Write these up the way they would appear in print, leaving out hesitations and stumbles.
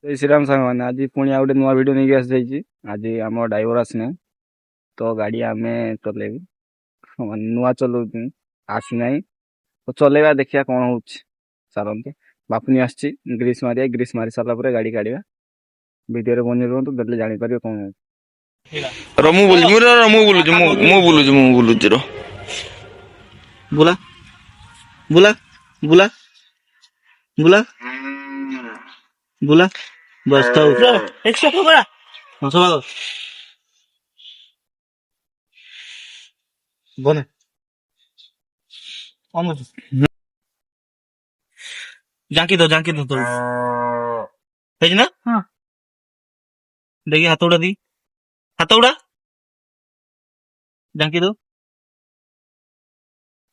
जय श्रीराम साଙ୍ଗ ମାନେ ଆଜି ପୁଣି ଆଉ ଗୋଟେ ନୂଆ ଭିଡିଓ ନେଇକି ଆସିଯାଇଛି। ଆଜି ଆମ ଡ୍ରାଇଭର ଆସିନାହିଁ ତ ଗାଡି ଆମେ ଚଲେଇବୁ। ମାନେ ନୂଆ ଚଲଉଛୁ ଆସିନାହିଁ ତ ଚଲେଇବା ଦେଖିବା କଣ ହଉଛି। ଚାଲନ୍ତୁ ବାପୁନି ଆସିଛି ଗ୍ରୀସ୍ ମାରି ସାରିଲା ପରେ ଗାଡି କାଢିବା। ଭିଡିଓରେ ବନେଇ ରୁହନ୍ତୁ ଦେଲେ ଜାଣିପାରିବେ କଣ ହଉଛି। ମୁଁ ବୁଲୁଛି ର ବୁଲା ବୁଲା ବୁଲା ବୁଲା ବୁଲା बस था एक्स्ट्रा तो बड़ा हाँ सब बने ऑन जाकी दो तो भेज ना हाँ देखिए हाथोड़ा दी हाथोड़ा जाकी दो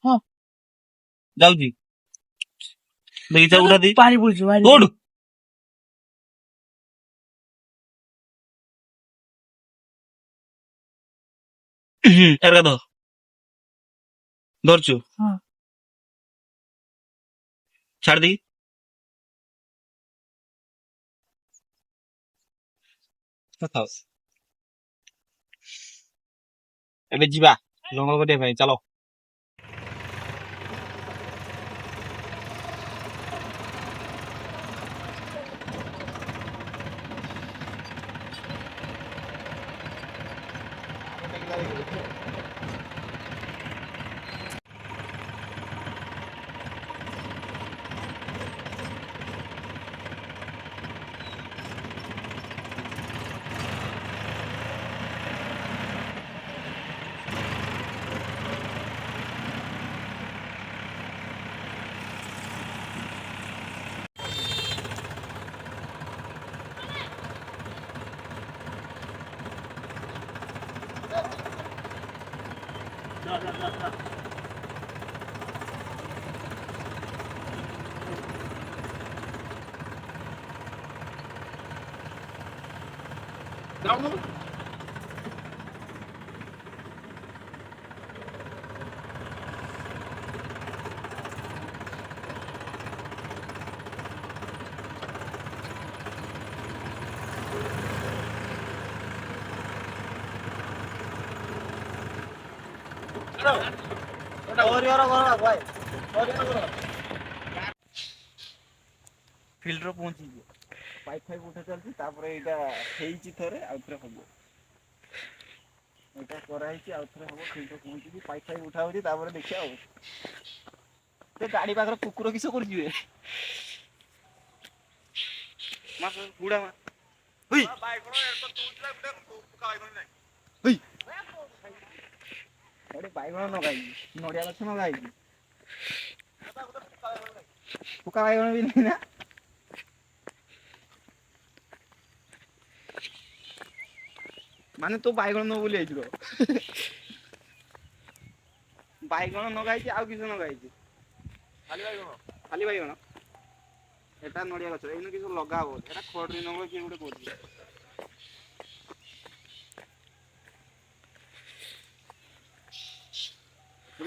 हाँ जाऊ जी देखिए चौड़ा दी पानी पूछ ओड एरगा दो धरचु हाँ छाड़ दी थाओ एबे जीवा जंगल को दे भाई चलो फिल्टर पहुंची पाइप फाइप उठा चलती तापर एटा हेइची थरे आउथरे हबो एटा कराइची आउथरे हबो फिल्टर पहुंची पाइप फाइप उठा होची तापर देखिया हो ते गाड़ी पाखर कुकुर किस कर जिवे मा बुडा मा हुई बाइक रो एर तो तुटले फुका बाइक नहीं हुई अरे बाइक न गाई नडिया गछ न गाई फुका बाइक भी नहीं ना माने तो बाइगण न बोली आइलो बाइगण न गाइছি ଆଉ କିଛି न गाइଛି खाली बाइगण एटा नडिया गछ एनु किछ लगा हो एटा खडरी न कि गुटे कोची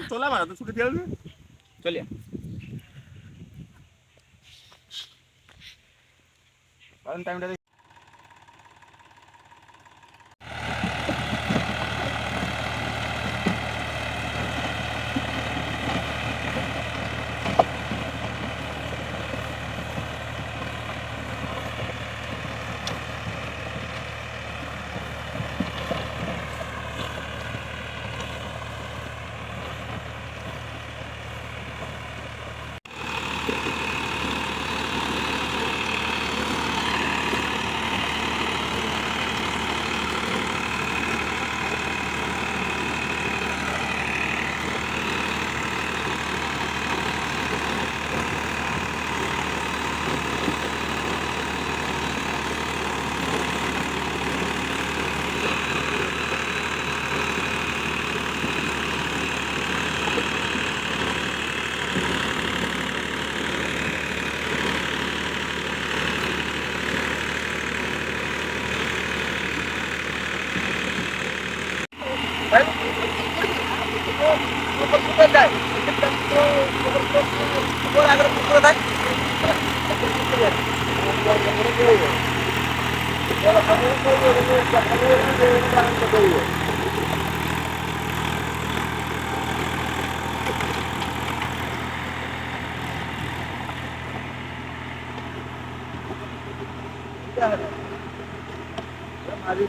चला मार तो छुटे दिया चलिए टाइम मारी